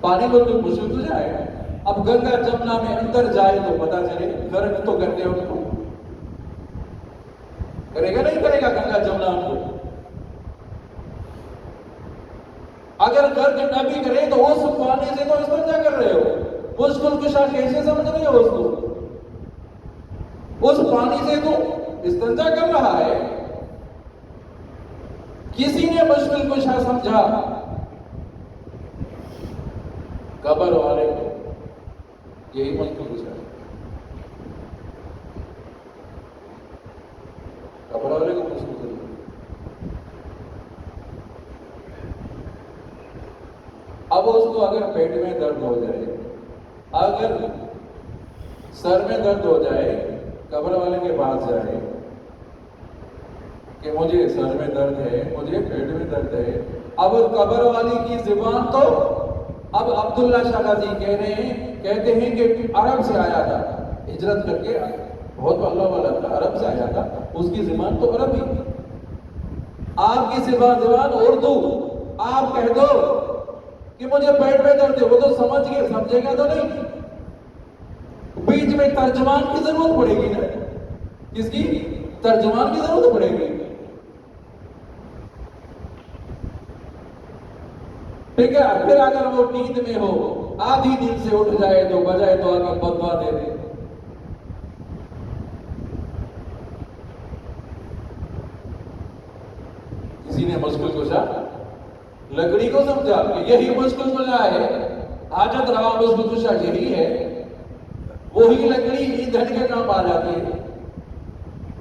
پانی کو تو مشکل تو جائے. اب گنگا جمنا میں اندر جائے تو پتا چلے. گرک تو کرتے ان کو کرے گا نہیں کرے گا گنگا جمنا ان کو. اگر گرک نہ بھی کرے تو اس پانی سے تو استنجا کر رہے ہو. مشکل کشا کیسے سمجھ رہے ہو اس کو؟ اس پانی سے تو استنجا کر رہا ہے. کسی نے مشکل کشا سمجھا؟ قبر والے کو یہی مشکل کشا ہے. قبر والے کو مشکل کشا. اب اس کو اگر پیٹ میں درد ہو جائے, اگر سر میں درد ہو جائے, قبر والے کے پاس جائے کہ مجھے سر میں درد ہے, مجھے پیٹ میں درد ہے. اب قبر والی کی زبان تو اب عبداللہ شاہ غازی کہتے ہیں کہ عرب سے آیا تھا, ہجرت کر کے بہت اللہ والا تھا, عرب سے آیا تھا, اس کی زبان تو عربی. آپ کی زبان اردو. آپ کہہ دو کہ مجھے پیٹ میں درد ہے, وہ تو سمجھے گا تو نہیں. بیچ میں ترجمان کی ضرورت پڑے گی نا. کس کی؟ ترجمان کی ضرورت پڑے گی. ٹھیک ہے. پھر اگر وہ نیند میں ہو, آدھی نیند سے اٹھ جائے تو بجائے تو آگے بدوا دے دے. کسی نے مشکل کشا لکڑی کو سمجھا کہ یہی مشکل کشا ہے. حاجت روا مشکل کشا یہی ہے. وہی لکڑی ایندھن کے کام آ جاتی ہے.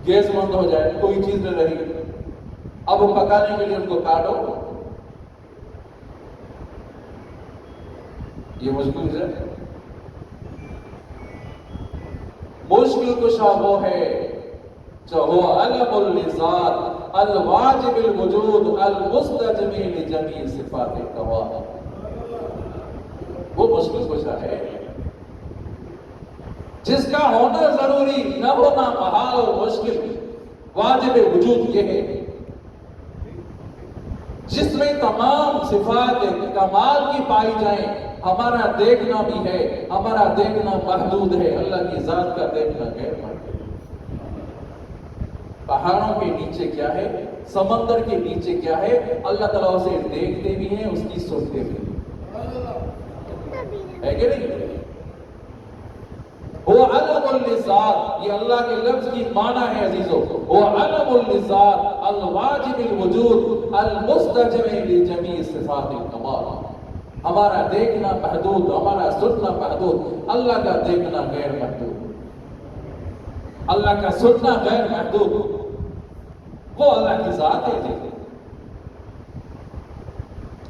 گیس بند ہو جائے, کوئی چیز نہ رہی, اب وہ پکانے کے لیے ان کو کاٹو. یہ مشکل کشا ہے. مشکل کشا وہ ہے جو هو علم اللذات الواجب الوجود المستجمی لجمیع صفات القوا. وہ مشکل کشا ہے جس کا ہونا ضروری, نہ ہونا محال اور مشکل. واجب وجود یہ ہے جس میں تمام صفات کمال کی پائی جائیں. ہمارا دیکھنا بھی ہے, ہمارا دیکھنا محدود ہے, اللہ کی ذات کا دیکھنا غیر محدود. پہاڑوں کے نیچے کیا ہے, سمندر کے نیچے کیا ہے, اللہ تعالیٰ اسے دیکھتے بھی ہیں, اس کی سنتے بھی ہیں, ہے کہ نہیں؟ وہ علم اللذات, یہ اللہ کے لفظ کی معنی ہے عزیزو. وہ علم اللذات الواجب الوجود المستجمی لجمیع صفات الکمال. ہمارا دیکھنا محدود, ہمارا سننا محدود, اللہ کا دیکھنا غیر محدود, اللہ کا سننا غیر محدود. وہ اللہ کی ذات ہے.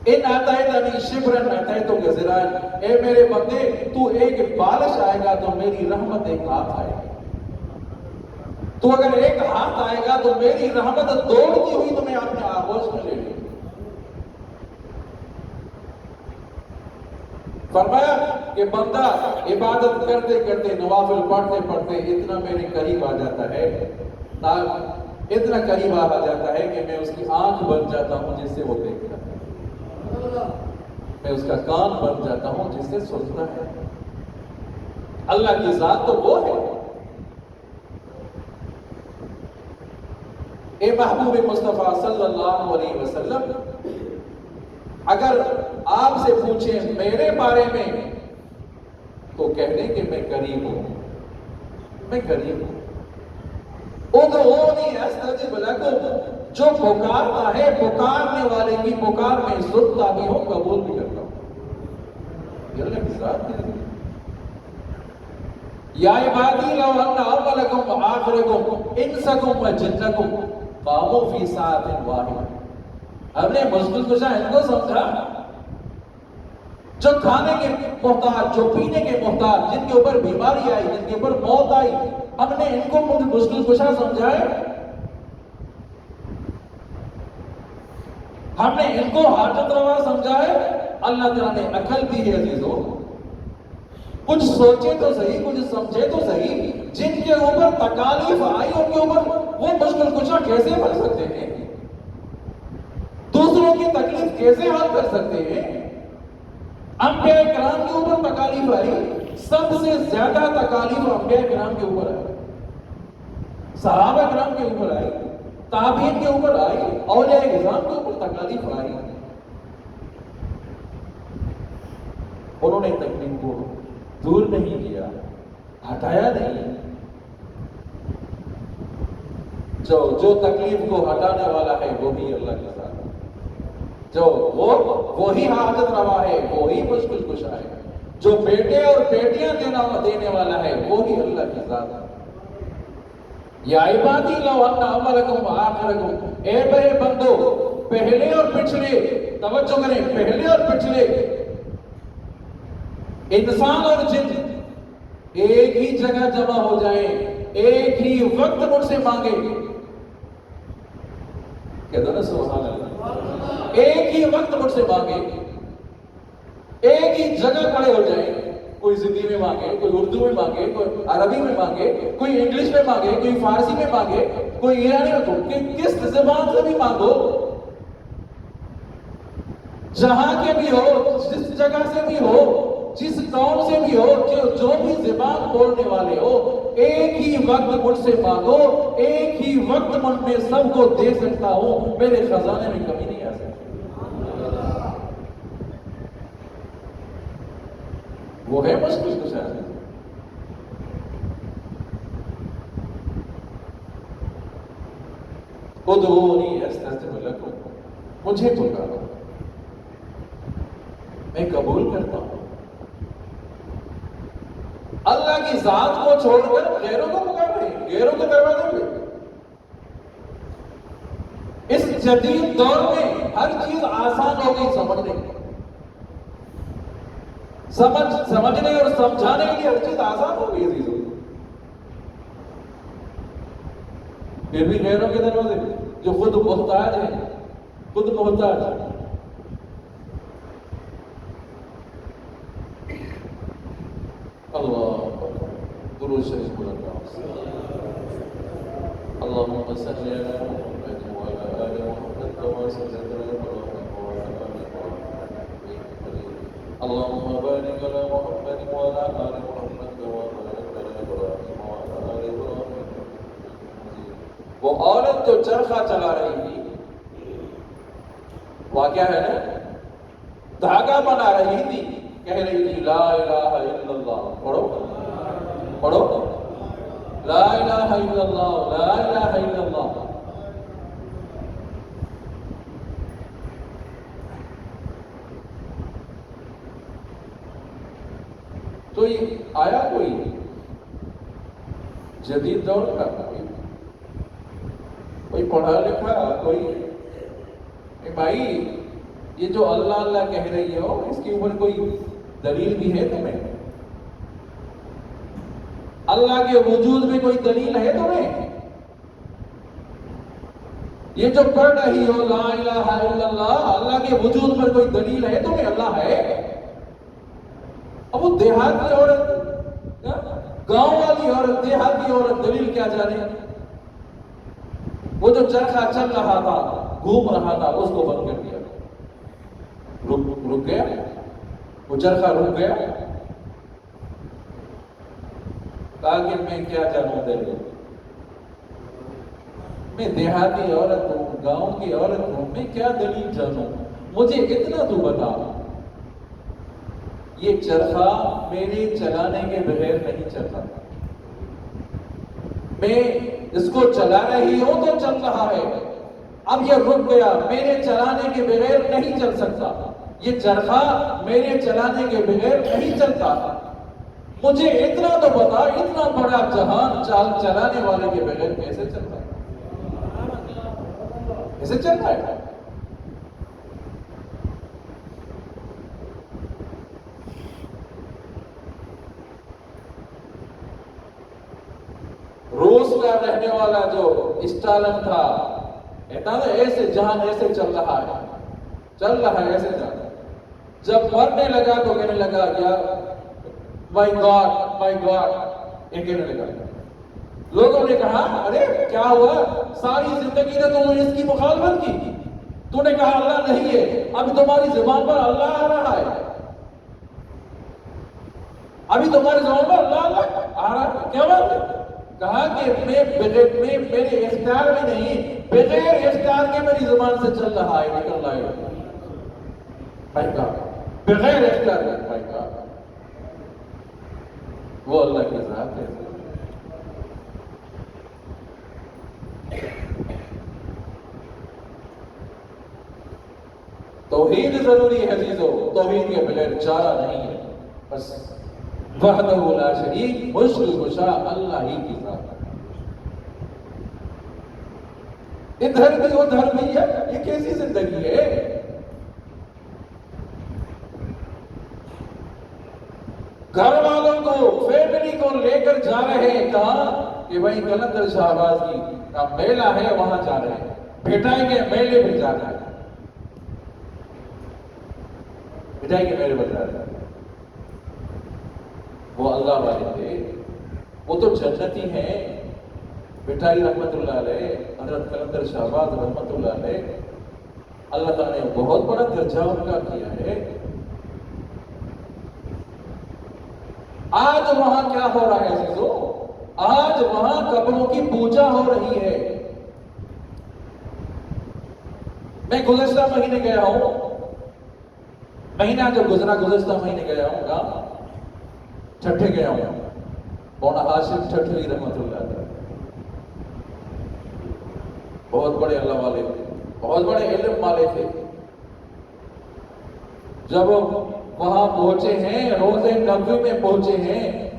ان آتیتنی شبرن آتیتک ذراعا, اے میرے بندے تو ایک بالش آئے گا تو میری رحمت ایک ہاتھ آئے گا. تو اگر ایک ہاتھ آئے گا تو میری رحمت دوڑتی ہوئی تمہیں اپنے آغوش میں لے لے. فرمایا کہ بندہ عبادت کرتے کرتے, نوافل پڑھتے پڑھتے اتنا میرے قریب آ جاتا ہے, اتنا قریب آ جاتا ہے کہ میں اس کی آنکھ بن جاتا ہوں جس سے وہ دیکھتا ہے, میں اس کا کان بن جاتا ہوں جس سے سنتا ہے. اللہ کی ذات تو وہ ہے. اے محبوب مصطفیٰ صلی اللہ علیہ وسلم, اگر آپ سے پوچھیں میرے بارے میں تو کہہ دیں کہ میں قریب ہوں, میں قریب ہوں. ادعونی استجب لکم, جو پکارتا ہے پکارنے والے کی پکار میں سنتا بھی ہوں, قبول بھی کرتا ہوں. یہ اللہ کی ذات ہے. یا عبادی لو ان اولکم وآخرکم انسکم وجنکم قاموا فی ساعۃ واحدہ. ہم نے مشکل کشا ان کو سمجھا جو کھانے کے محتاج, جو پینے کے محتاج, جن کے اوپر بیماری آئی, جن کے اوپر موت آئی, ہم نے ان کو مشکل کشا سمجھا ہے. ہم نے ان کو حاجت روا سمجھا ہے. اللہ تعالیٰ نے عقل دی ہے عزیزو. کچھ سوچے تو صحیح, کچھ سمجھے تو صحیح. جن کے اوپر تکالیف آئی ان کے اوپر وہ مشکل کشا کیسے بن سکتے ہیں, دوسروں کی تکلیف کیسے حل کر سکتے ہیں. انبیاء کرام کے اوپر تکالیف آئی، سب سے زیادہ تکالیف انبیاء کرام کے اوپر آئی، صحابہ کرام کے اوپر آئی، تابعین کے اوپر آئی، اولیاء کرام کے اوپر تکالیف آئی۔ انہوں نے تکلیف کو دور نہیں کیا، ہٹایا نہیں۔ جو تکلیف کو ہٹانے والا ہے وہی اللہ کے ساتھ، وہی حاجت روا ہے، وہی مشکل کشا ہے، جو بیٹے اور بیٹیاں دینے والا ہے وہی اللہ کی ذات ہے۔ یا عبادی لو ان اولکم وآخرکم، اے میرے بندو، پہلے اور پچھلے، توجہ کریں، پہلے اور پچھلے انسان اور جن ایک ہی جگہ جمع ہو جائیں، ایک ہی وقت مجھ سے مانگے، کہہ دو نا سبحان اللہ، ایک ہی وقت مجھ سے مانگے، ایک ہی جگہ کھڑے ہو جائیں، کوئی زندگی میں مانگے، کوئی اردو میں مانگے، کوئی عربی میں مانگے، کوئی انگلش میں مانگے، کوئی فارسی میں مانگے، کوئی ایرانی میں، کس زبان سے بھی مانگو، جہاں کے بھی ہو، جس جگہ سے بھی ہو، جس قوم سے بھی ہو، جو بھی زبان بولنے والے ہو، ایک ہی وقت مجھ سے مانگو، ایک ہی وقت میں سب کو دے سکتا ہوں، میرے خزانے میں کمی نہیں آ سکتی۔ وہ ہے مشکل کچھ ہے۔ ادعونی استجب لکم، مجھے پکارو، میں قبول کرتا ہوں۔ اللہ کی ذات کو چھوڑ کر غیروں کو پکار رہے ہیں، غیروں کے دروازے پہ۔ اس جدید دور میں ہر چیز آسان ہو گئی سمجھنے اور سمجھانے کے لیے ہر چیز آسان ہو گئی عزیزوں، پھر بھی غیروں کے دروازے پہ، جو خود محتاج ہیں، خود محتاج ہیں۔ اللہ درود شریف بلند کرو۔ اللهم صل على محمد وعلى آل محمد كما صليت على إبراهيم وعلى آل إبراهيم إنك حميد مجيد۔ اللهم بارك على محمد وعلى آل محمد كما باركت على إبراهيم وعلى آل إبراهيم إنك حميد مجيد۔ وہ عورت جو چرخہ چلا رہی تھی، واقعہ ہے نا، دھاگا بنا رہی تھی، کہہ رہی تھی لا الہ الا اللہ، پڑھو پڑھو، لا الہ الا اللہ، لا الہ الا اللہ۔ تو یہ آیا کوئی جدید دور کا، کوئی پڑھا لکھا، کوئی بھائی یہ جو اللہ اللہ کہہ رہی ہو، اس کے اوپر کوئی دلیل بھی ہے تمہیں؟ اللہ کے وجود میں کوئی دلیل ہے تمہیں؟ یہ جو پڑھ رہی ہو لا الہ الا اللہ، اللہ کے وجود پر کوئی دلیل ہے تمہیں؟ اللہ ہے؟ اب وہ دیہات کی عورت، گاؤں والی عورت، دیہاتی عورت دلیل کیا جانے؟ وہ جو چرخہ چل رہا تھا، گھوم رہا تھا، اس کو بند کر دیا، رک گیا، وہ چرخہ رک گیا۔ کہا کہ میں کیا جانوں دلیل، میں دیہاتی عورت ہوں، گاؤں کی عورت ہوں، میں کیا دلیل جانوں، مجھے اتنا تو بتا، یہ چرخہ میرے چلانے کے بغیر نہیں چلتا، میں اس کو چلا رہی ہوں تو چل رہا ہے، اب یہ رک گیا، میرے چلانے کے بغیر نہیں چل سکتا، یہ چرخہ میرے چلانے کے بغیر نہیں چلتا، مجھے اتنا تو بتا، اتنا بڑا جہان چلانے والے کے بغیر کیسے چلتا ہے، کیسے چلتا ہے؟ روس کا رہنے والا جو اسٹالن تھا، کہتا نا ایسے جہان ایسے چل رہا ہے ایسے جہان، جب مرنے لگا تو کہنے لگا یار مائی گاڈ یہ کہنے لگا۔ لوگوں نے کہا ارے کیا ہوا، ساری زندگی نے تم نے اس کی مخالفت کی، تو نے کہا اللہ نہیں ہے، اب تمہاری زبان پر اللہ آ رہا ہے، ابھی تمہارے زبان میں اللہ اللہ آ رہا ہے، کیا بات ہے؟ کہا کہ میں میرے اختیار میں نہیں، بغیر اختیار کے میری زبان سے چل رہا ہے، نکل رہا ہے بھائی کا، بغیر اختیار کے بھائی کا، وہ اللہ کی ذات ہے۔ توحید ضروری ہے عزیزو، توحید کے بغیر چارہ نہیں ہے، بس وحدہ لا شریک، مشکل کشا اللہ ہی کی ذات ہے۔ ادھر بھی ادھر بھی ہے، یہ کیسی زندگی ہے؟ گھر والوں کو، فیملی کو لے کر جا رہے ہیں کہاں کہ بھائی قلندر شہباز کا میلہ ہے، وہاں جا رہے ہیں، بھٹائی کے میلے میں جانا ہے، بھٹائی کے میلے میں جانا ہے۔ وہ اللہ والے تھے، وہ تو جنتی ہیں، بھٹائی رحمت اللہ علیہ، حضرت قلندر شہباز رحمت اللہ علیہ، اللہ تعالیٰ نے بہت بڑا درجہ ان کا کیا ہے۔ آج وہاں کیا ہو رہا ہے عزیزو؟ آج وہاں قبروں کی پوجا ہو رہی ہے۔ میں گزشتہ مہینے گیا ہوں، مہینہ جو گزرا گزشتہ مہینے گیا ہوں گا، چھٹے گیا ہوں، مولانا ہاشم ٹھٹوی رحمت اللہ علیہ، بہت بڑے اللہ والے تھے، بہت بڑے علم والے تھے۔ جب وہاں پہنچے ہیں، روضہ نبوی میں پہنچے ہیں،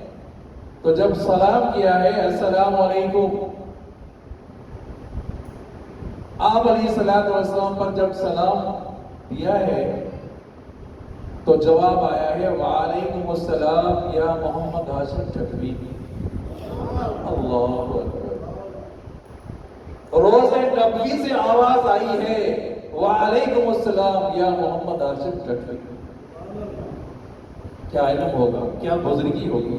تو جب سلام کیا ہے السلام علیکم، آپ علیہ السلام پر جب سلام دیا ہے تو جواب آیا ہے وعلیکم السلام یا محمد ہاشم ٹھٹوی۔ اللہ اکبر، روضہ نبوی سے آواز آئی ہے وعلیکم السلام یا محمد ہاشم ٹھٹوی۔ کیا علم ہوگا، کیا بزرگی ہوگی۔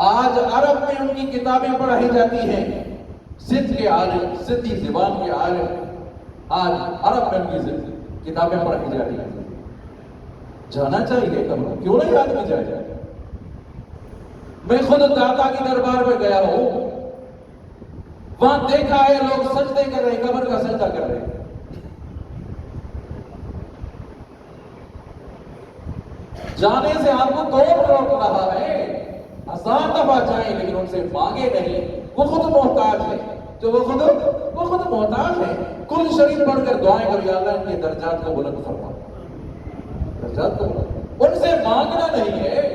آج عرب میں ان کی کتابیں پڑھائی جاتی ہیں، سندھ کے عالم، سندھی زبان کے عالم، آج عرب میں ان کی کتابیں پڑھائی جا رہی ہیں۔ جانا چاہیے قبر، کیوں نہیں آدمی جائے؟ میں خود داتا کی دربار میں گیا ہوں، وہاں دیکھا ہے لوگ سجدے کر رہے ہیں، قبر کا سجدہ کر رہے ہیں۔ جانے سے آپ کو کون روک رہا ہے؟ 1000 دفعہ جائیں لیکن ان سے مانگے نہیں، وہ خود محتاج ہے، جو وہ خود محتاج ہے۔ کل شریف پڑھ کر دعائیں کر یا اللہ ان کے درجات کو بلند فرما، درجات کو بلند، ان سے مانگنا نہیں ہے۔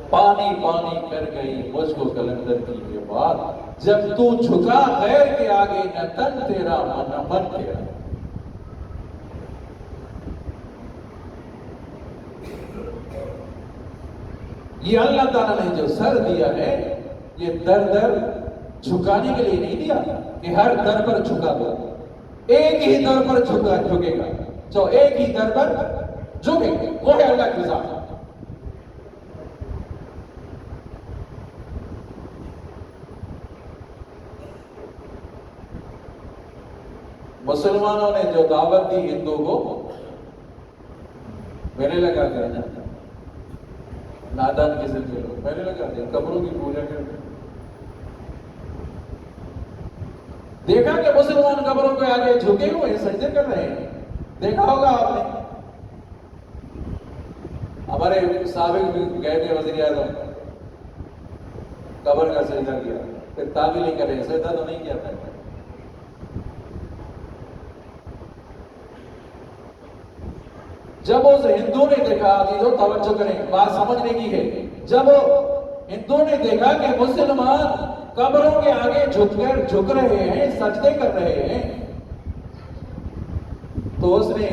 پانی پانی کر گئی مجھ کو قلندر کی یہ بات، جب تو جھکا غیر کے آگے نہ تن تیرا نہ من تیرا۔ یہ اللہ تعالیٰ نے جو سر دیا ہے، یہ در در جھکانے کے لیے نہیں دیا کہ ہر در پر جھکا دو، ایک ہی در پر جھکے گا، جو ایک ہی در پر جھکے گا، وہ ہے اللہ کی ذات۔ مسلمانوں نے جو دعوت دی ہندو کو، میرے لگا دیا نا، نادان قسم کے لوگ میرے لگا دیا، قبروں کی پوجا کرتے۔ دیکھا کہ مسلمان قبروں کے آگے جھکے ہوئے سجدے کر رہے ہیں، دیکھا ہوگا آپ نے۔ ہمارے سابق بھی گئے تھے وزیر اعظم، قبر کا سجدہ کیا، پھر تعبیر نہیں کرے، سجدہ تو نہیں کیا تھا۔ جب اس ہندو نے دیکھا، عزیزو توجہ کریں، بات سمجھنے کی ہے، جب ہندو نے دیکھا کہ مسلمان قبروں کے آگے جھک رہے ہیں، سجدے کر رہے ہیں، تو اس نے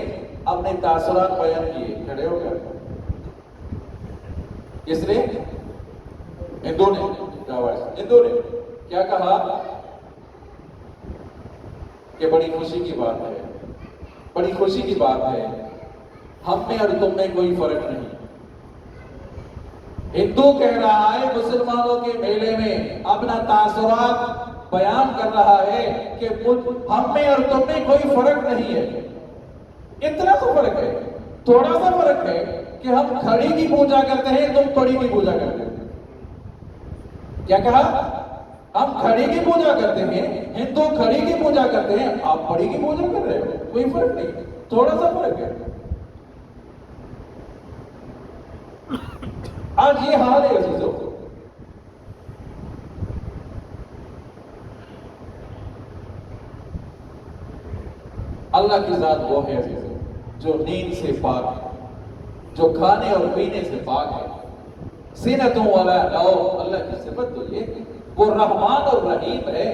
اپنے تاثرات بیان کیے، کھڑے ہو گئے۔ کس نے؟ ہندو نے کیا کہا کہ بڑی خوشی کی بات ہے، بڑی خوشی کی بات ہے، ہم میں اور تم میں کوئی فرق نہیں۔ ہندو کہہ رہا ہے مسلمانوں کے میلے میں اپنا تاثرات بیان کر رہا ہے کہ ہم میں اور تم میں کوئی فرق نہیں ہے۔ اتنا تو فرق ہے، تھوڑا سا فرق ہے کہ ہم کھڑی کی پوجا کرتے ہیں، تم پڑی کی پوجا کرتے ہیں. کیا کہا؟ ہم کھڑی کی پوجا کرتے ہیں، ہندو کھڑی کی پوجا کرتے ہیں، آپ پڑی کی پوجا کر رہے ہو. کوئی فرق نہیں، تھوڑا سا فرق ہے. آج یہ حال ہے عزیزوں. اللہ کی ذات وہ ہے عزیزوں جو نیند سے پاک ہے، جو کھانے اور پینے سے پاک ہے. سینتوں والا نوم، اللہ کی صفت تو یہ ہے، وہ رحمان اور رحیم ہے.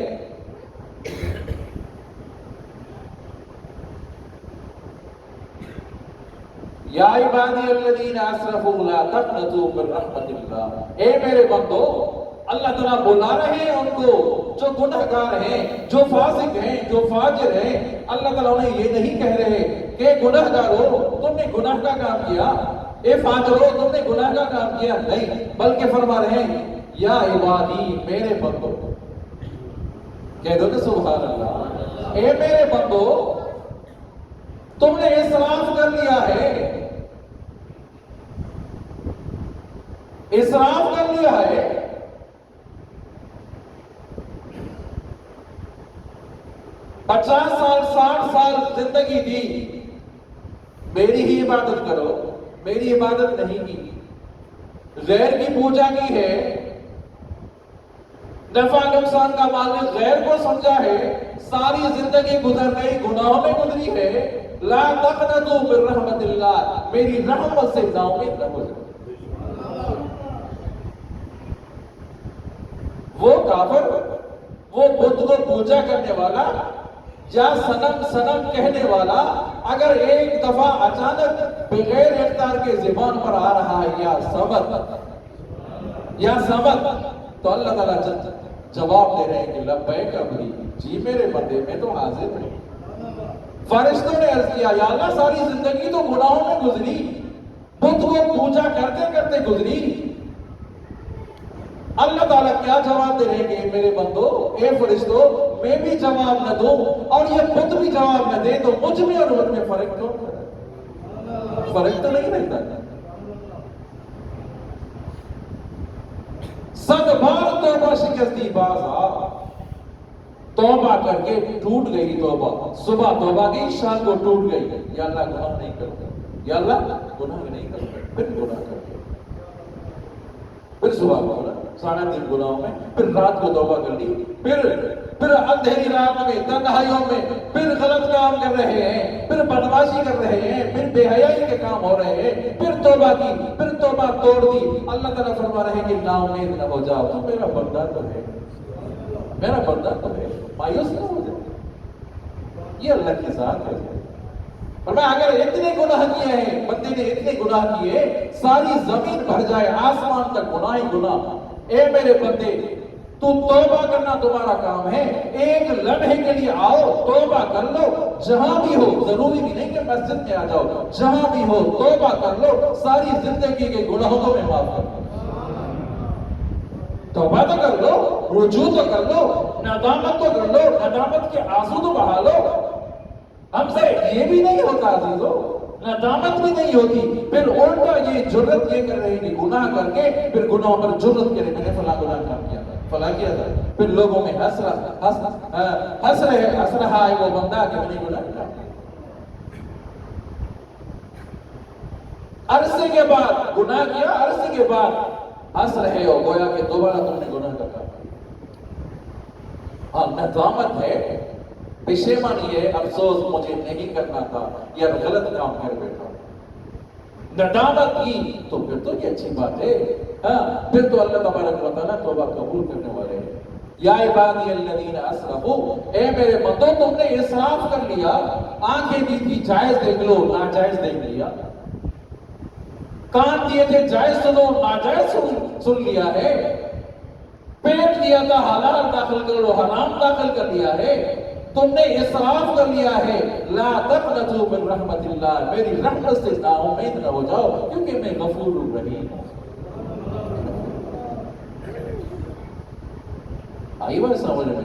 یا عبادی الذین اسرفوا لا تقنطوا من رحمت اللہ. اے میرے بندو، اللہ تعالیٰ بلا رہے ہیں ان کو جو گنہگار ہیں، جو فاسق ہیں، جو فاجر ہیں. اللہ تعالیٰ انہیں یہ نہیں کہہ رہے کہ گنہگارو تم نے گناہ کا کام کیا، اے فاجرو تم نے گناہ کا کام کیا. نہیں، بلکہ فرما رہے ہیں یا عبادی میرے بندو. کہہ دو نا سبحان اللہ. اے میرے بندو، تم نے اسراف کر لیا ہے، اسراف کر لیا ہے. 50 سال 60 سال زندگی دی، میری ہی عبادت کرو، میری عبادت نہیں کی، غیر کی پوجا کی ہے، نفع نقصان کا مالک غیر کو سمجھا ہے، ساری زندگی گزر گئی گناہوں میں گزری ہے. لا تقنطوا من رحمت اللہ، میری رحمت سے نا امید نہ ہو جائے. وہ کافر، وہ بت کو پوجا کرنے والا یا سنم کہنے والا اگر ایک دفعہ اچانک بغیر اختیار کے زبان پر آ رہا ہے یا سبت، تو اللہ تعالیٰ جواب دے رہے ہیں کہ لبیک عبدی، جی میرے بندے میں تو حاضر ہوں. فرشتوں نے عرض کیا یا اللہ ساری زندگی تو گناہوں میں گزری، بت کو پوجا کرتے کرتے گزری. اللہ تعالیٰ کیا جواب دے رہے ہیں کہ میرے بندو، اے فرشتو، میں بھی جواب نہ دوں اور یہ بت بھی جواب نہ دے تو مجھ میں اور بت میں فرق کیوں؟ فرق تو نہیں رہتا. 100 بار توبہ شکستی باز آ، توبہ کر کے ٹوٹ گئی توبہ. صبح توبہ کی، شام کو ٹوٹ گئی. یا اللہ گناہ نہیں کرتا، یا اللہ گناہ نہیں کرتا، پھر گناہ کرتا، پھر صبح کو 3.5 گناہوں میں، پھر رات کو توبہ کر لی، پھر اندھیری رات میں تنہائیوں میں پھر غلط کام کر رہے ہیں، پھر بدماشی کر رہے ہیں، پھر بے حیائی کے کام ہو رہے ہیں، پھر توبہ کی، پھر توبہ توڑ دی. اللہ تعالیٰ فرما رہے ہیں کہ نا امید نہ ہو جاؤ، تو میرا بندہ تو ہے، میرا بندہ تو ہے، مایوس نہ ہو جائے. یہ اللہ کی ذات ہے. فرمایا اگر اتنے گناہ کیے ہیں بندے نے، اتنے گناہ کیے ساری زمین بھر جائے، آسمان تک گناہ ہی گناہ. اے میرے بندے، تو توبہ کرنا تمہارا کام ہے. ایک لمحے کے لیے آؤ، توبہ کر لو، جہاں بھی ہو. ضروری بھی نہیں کہ مسجد میں آ جاؤ، جہاں بھی ہو توبہ کر لو، ساری زندگی کے گناہوں کو میں معاف کر دوں. توبہ تو کر لو، رجوع تو کر لو، ندامت تو کر لو، ندامت کے آنسو تو بہا لو. ہم سے یہ بھی نہیں ہوتا عزیزو، ندامت بھی نہیں ہوتی. پھر الٹا یہ جرت یہ کر رہے ہیں کہ گناہ کر کے پھر گناہوں پر جرت کرے، میں نے فلاں گناہ کام کیا تھا، فلاں کیا تھا. پھر لوگوں میں ہنس رہا ہے وہ بندہ کہ میں نے گناہ کیا. عرصے کے بعد گناہ کیا، عرصے کے بعد ہنس رہے ہو گویا کہ دوبارہ تم نے گناہ کا کام کیا. ہاں ندامت ہے، پشیمانی ہے، افسوس مجھے نہیں کرنا تھا یا غلط کام کر بیٹھا. ندامت کی تو پھر تو یہ اچھی بات ہے. ہاں پھر تو اللہ تبارک و تعالیٰ توبہ قبول کرنے والے ہیں. یا عبادی الذین اسرفوا، اے میرے بندو تم نے اسراف کر لیا. آنکھیں دی تھی جائز دیکھ لو، ناجائز دیکھ لیا. کان دیے تھے جائز سنو، ناجائز سن لیا ہے. پیٹ دیا تھا حلال داخل کر لو، حرام داخل کر لیا ہے. تم نے اسراف کر لیا ہے. لا تقنطوا من رحمت اللہ، میری رحمت سے نا امید نہ ہو جاؤ کیونکہ میں غفور رحیم ہوں. آئی بات سمجھ میں؟